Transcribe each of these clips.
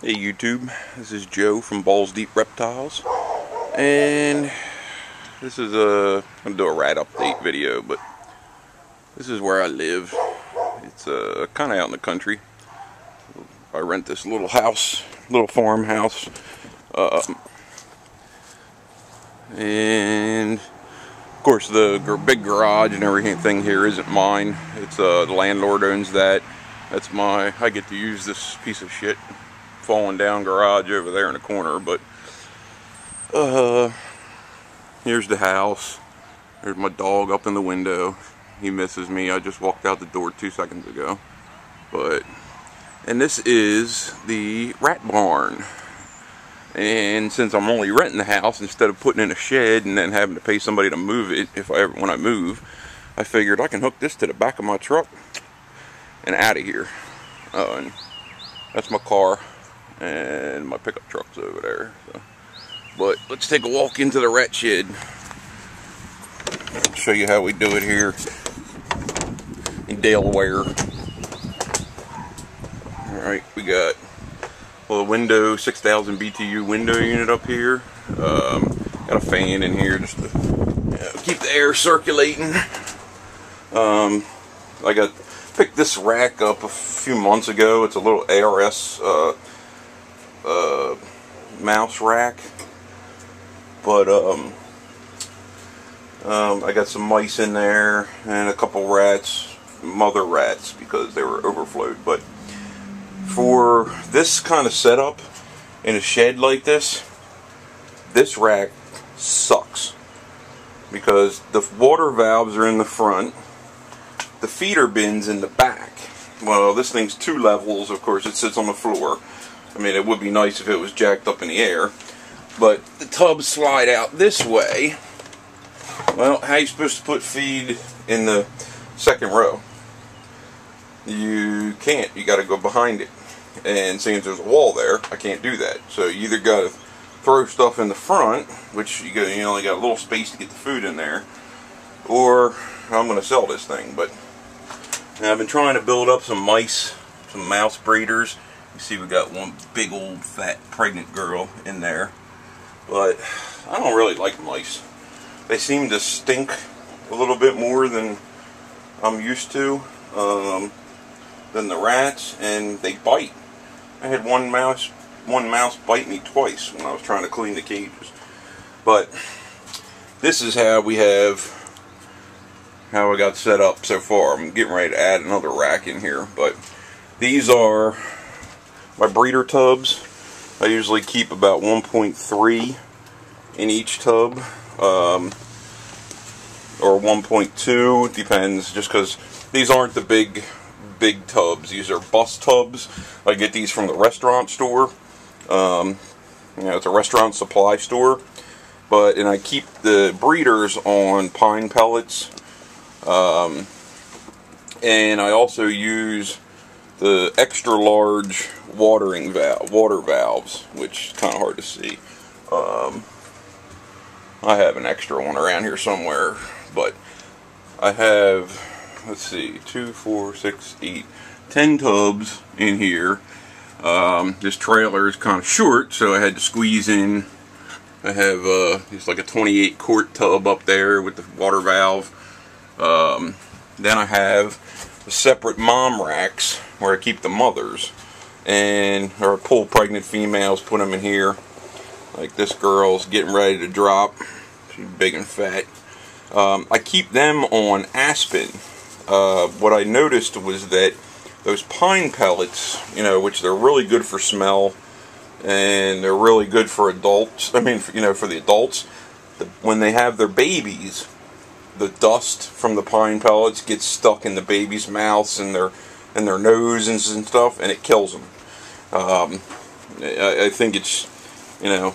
Hey YouTube, this is Joe from Balls Deep Reptiles, and this is I'm gonna do a rat update video, but this is where I live. It's kind of out in the country. I rent this little house, little farmhouse, and of course the big garage and everything here isn't mine. It's the landlord owns that. I get to use this piece of shit falling down garage over there in the corner. But here's the house. There's my dog up in the window. He misses me. I just walked out the door 2 seconds ago. And this is the rat barn. And since I'm only renting the house instead of putting in a shed and then having to pay somebody to move it when I move, I figured I can hook this to the back of my truck and out of here. And that's my car. And my pickup truck's over there. So. But let's take a walk into the rat shed. I'll show you how we do it here in Delaware. Alright, we got a window, 6,000 BTU window unit up here. Got a fan in here just to keep the air circulating. I picked this rack up a few months ago. It's a little ARS mouse rack, but I got some mice in there and a couple rats, mother rats, because they were overflowed. But for this kind of setup in a shed like this rack sucks, because the water valves are in the front, the feeder bin's in the back. Well, this thing's 2 levels. Of course, it sits on the floor. I mean, it would be nice if it was jacked up in the air, but the tubs slide out this way. Well, how are you supposed to put feed in the second row? You can't. You got to go behind it. And since there's a wall there, I can't do that. So you either got to throw stuff in the front, which you only got a little space to get the food in there, or I'm going to sell this thing. But I've been trying to build up some mice, some mouse breeders. You see we got one big old fat pregnant girl in there. But I don't really like mice. They seem to stink a little bit more than I'm used to, than the rats, and they bite. I had one mouse bite me twice when I was trying to clean the cages. But this is how I got set up so far. I'm getting ready to add another rack in here, but these are my breeder tubs. I usually keep about 1.3 in each tub, or 1.2, it depends, just because these aren't the big tubs. These are bus tubs. I get these from the restaurant store. It's a restaurant supply store. And I keep the breeders on pine pellets, and I also use the extra large water valves, which is kind of hard to see. I have an extra one around here somewhere, but I have, let's see, 2, 4, 6, 8, 10 tubs in here. This trailer is kind of short, so I had to squeeze in. I have just like a 28 quart tub up there with the water valve. Then I have separate mom racks where I keep the mothers, or pull pregnant females, put them in here. Like this girl's getting ready to drop. She's big and fat. I keep them on aspen. What I noticed was that those pine pellets, which they're really good for smell, and they're really good for adults. I mean, for the adults, when they have their babies, the dust from the pine pellets gets stuck in the baby's mouths and their noses and stuff, and it kills them. I think it's, you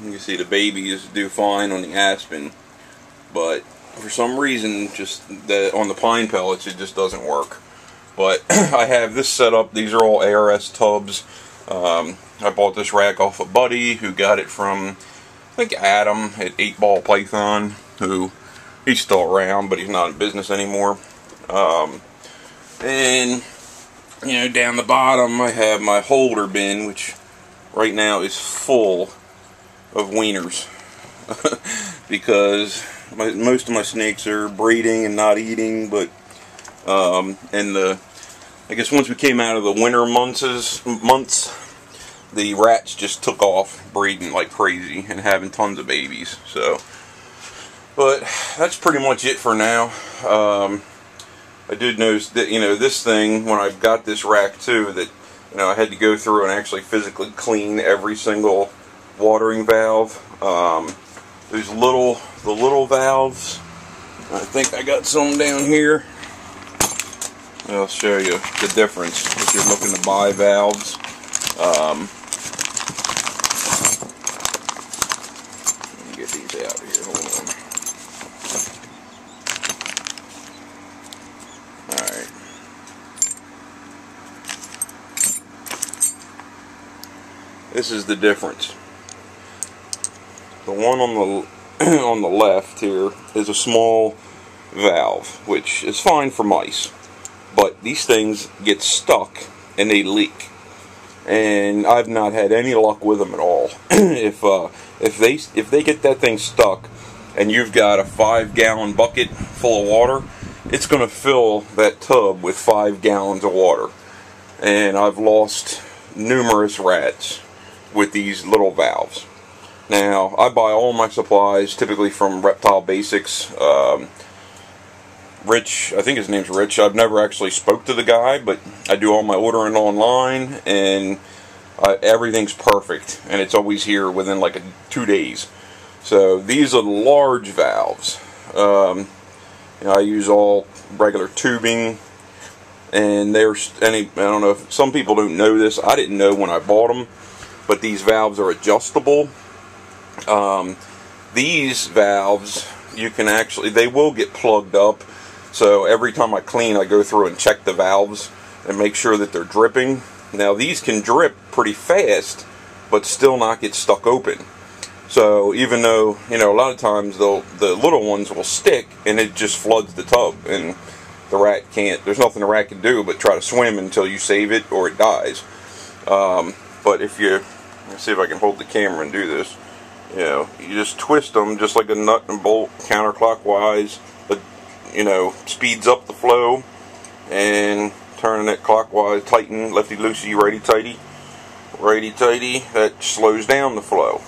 can see the babies do fine on the aspen, but for some reason, just on the pine pellets, it just doesn't work. But I have this set up. These are all ARS tubs. I bought this rack off a buddy who got it from, I think, Adam at 8 Ball Python, who he's still around, but he's not in business anymore. And down the bottom I have my holder bin, which right now is full of wieners because most of my snakes are breeding and not eating, but I guess once we came out of the winter months, the rats just took off breeding like crazy and having tons of babies. So, but that's pretty much it for now. I did notice that, you know, this thing, when I got this rack too, that, you know, I had to go through and actually physically clean every single watering valve. There's the little valves. I think I got some down here. I'll show you the difference if you're looking to buy valves. Let me get these out here. Hold on. Alright. This is the difference. The one on the on the left here is a small valve, which is fine for mice. But these things get stuck and they leak, and I've not had any luck with them at all. if they get that thing stuck, and you've got a 5-gallon bucket full of water, it's going to fill that tub with 5 gallons of water. And I've lost numerous rats with these little valves. Now, I buy all my supplies typically from Reptile Basics. Rich, I think his name's Rich. I've never actually spoke to the guy, but I do all my ordering online, and everything's perfect, and it's always here within like 2 days. So these are large valves. You know, I use all regular tubing, and I don't know if some people don't know this. I didn't know when I bought them, but these valves are adjustable. These valves, you can actually, they will get plugged up. So every time I clean, I go through and check the valves and make sure that they're dripping. Now these can drip pretty fast, but still not get stuck open. So even though, you know, a lot of times the little ones will stick and it just floods the tub, and the rat can't, there's nothing the rat can do but try to swim until you save it or it dies. But if you, let's see if I can hold the camera and do this. You know, you just twist them just like a nut and bolt counterclockwise. You know, speeds up the flow, and turning it clockwise, tighten, lefty-loosey, righty-tighty, righty-tighty, that slows down the flow.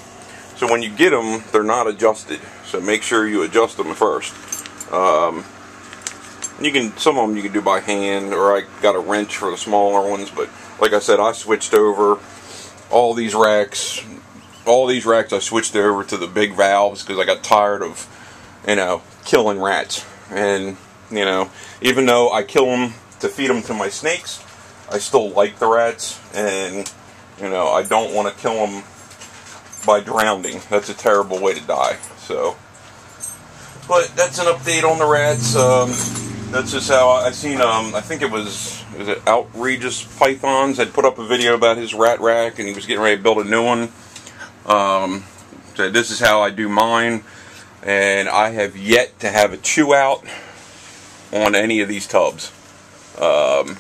So when you get them, they're not adjusted, so make sure you adjust them first. Some of them you can do by hand, or I got a wrench for the smaller ones, but like I said, I switched over all these racks I switched over to the big valves because I got tired of, you know, killing rats. And, you know, even though I kill them to feed them to my snakes, I still like the rats, and, you know, I don't want to kill them by drowning. That's a terrible way to die. So, but that's an update on the rats. That's just how I seen, I think it was Outrageous Pythons had put up a video about his rat rack, and he was getting ready to build a new one. So this is how I do mine. And I have yet to have a chew out on any of these tubs. We'll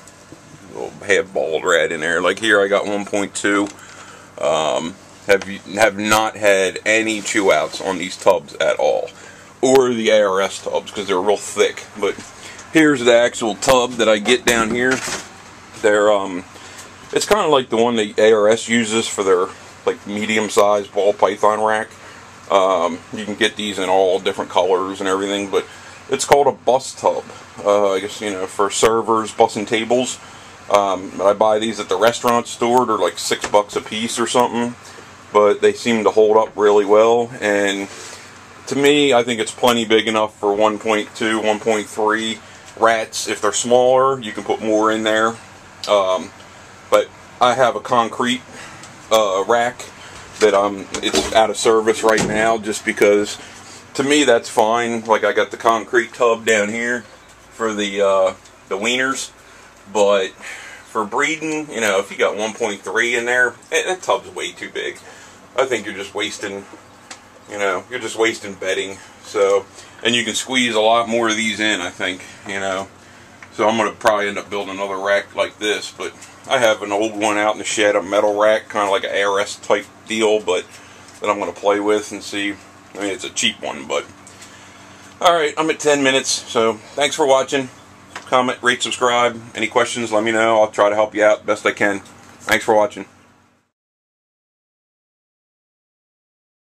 have bald rat in there. Like here I got 1.2. Have not had any chew outs on these tubs at all. Or the ARS tubs, because they're real thick. But here's the actual tub that I get down here. They're it's kind of like the one that ARS uses for their like medium-sized ball python rack. You can get these in all different colors and everything, but it's called a bus tub. I guess, you know, for servers, bus and tables. I buy these at the restaurant store. They're like $6 a piece or something, but they seem to hold up really well. And to me, I think it's plenty big enough for 1.2, 1.3 rats. If they're smaller, you can put more in there. But I have a concrete rack that it's out of service right now, just because to me that's fine. Like I got the concrete tub down here for the wieners, but for breeding, you know, if you got 1.3 in there, that tub's way too big. I think you're just wasting, you know, you're just wasting bedding. So, and you can squeeze a lot more of these in, I think, you know. So I'm going to probably end up building another rack like this, but I have an old one out in the shed, a metal rack, kind of like an ARS type deal, but that I'm going to play with and see. I mean, it's a cheap one, but alright, I'm at 10 minutes, so thanks for watching. Comment, rate, subscribe. Any questions, let me know. I'll try to help you out best I can. Thanks for watching.